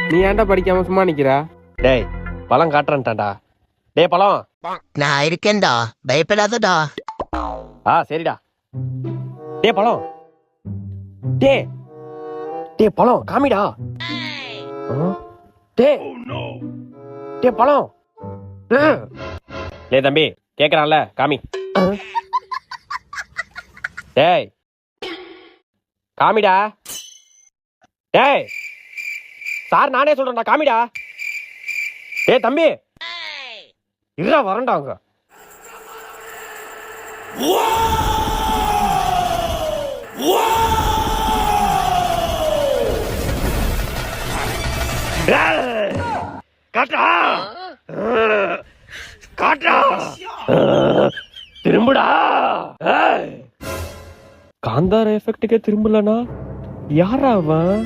நீ ஏன்டா படிக்காம சும்மா நிக்கிறா? டேய் பழம் காட்டுறேன்டாண்டா. டேய் பழம். நான் இருக்கேன்டா, பயப்படாதடா. சரிடா. டேய் பழம். டேய் டேய் பழம் காமிடா. டேய் டேய் பழம். டேய் தம்பி கேக்குறான்ல காமி. டேய் காமிடா. டேய் சார் நானே சொல்றேன்டா காமிடா. டேய் தம்பி இருடா வரேன்டா அங்க. காட்டா காட்டா திரும்புடா. காந்தார எஃபெக்ட்டுக்கே திரும்பலனா யாரா அவன்?